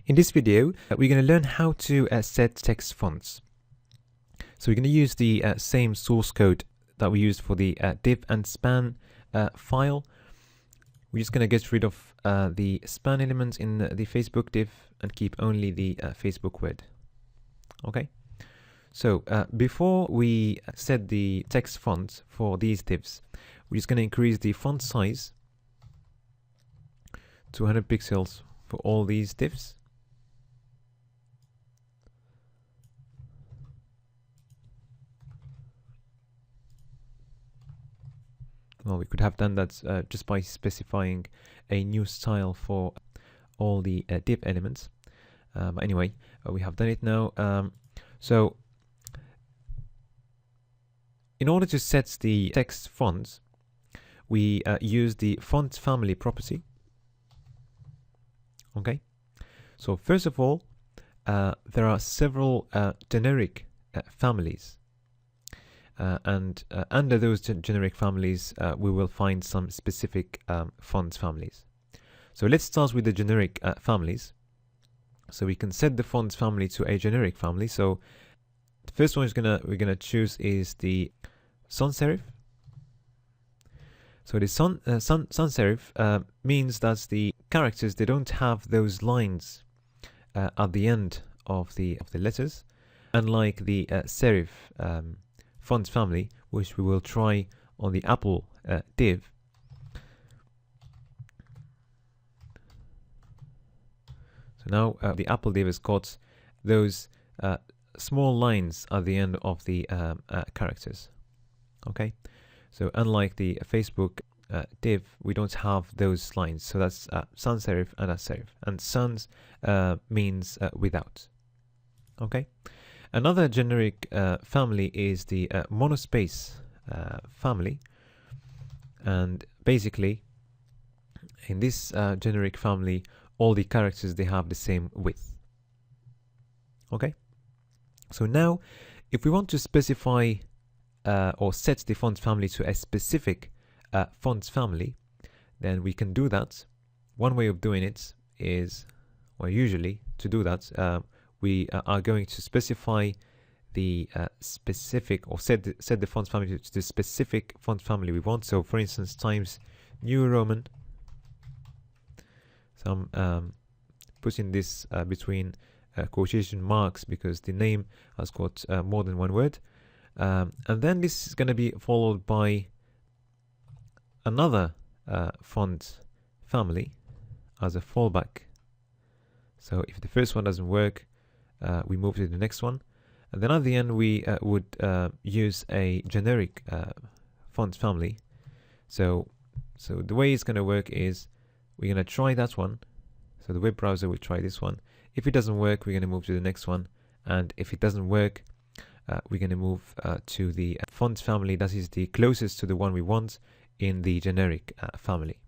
In this video, we're going to learn how to set text fonts. So we're going to use the same source code that we used for the div and span file. We're just going to get rid of the span elements in the Facebook div and keep only the Facebook word. Okay. So before we set the text font for these divs, we're just going to increase the font size to 100 pixels for all these divs. Well, we could have done that just by specifying a new style for all the div elements. But anyway, we have done it now. So in order to set the text fonts, we use the font family property. Okay. So first of all, there are several generic families. And under those generic families, we will find some specific font families. So let's start with the generic families. So we can set the font family to a generic family. So the first one we're gonna choose is the sans serif. So the sans serif means that the characters, they don't have those lines at the end of the letters, unlike the serif font family, which we will try on the Apple div. So now the Apple div has got those small lines at the end of the characters. Okay, so unlike the Facebook div, we don't have those lines. So that's sans serif and a serif, and sans means without. Okay. Another generic family is the monospace family, and basically in this generic family, all the characters, they have the same width. Okay, so now if we want to specify or set the font family to a specific font family, then we can do that. One way of doing it is, well, usually to do that, we are going to specify the specific, or set the font family to the specific font family we want. So for instance, Times New Roman. So I'm putting this between quotation marks because the name has got more than one word. And then this is going to be followed by another font family as a fallback. So if the first one doesn't work, we move to the next one, and then at the end we would use a generic font family. So the way it's going to work is we're going to try that one. So the web browser will try this one. If it doesn't work, we're going to move to the next one, and if it doesn't work, we're going to move to the font family that is the closest to the one we want in the generic family.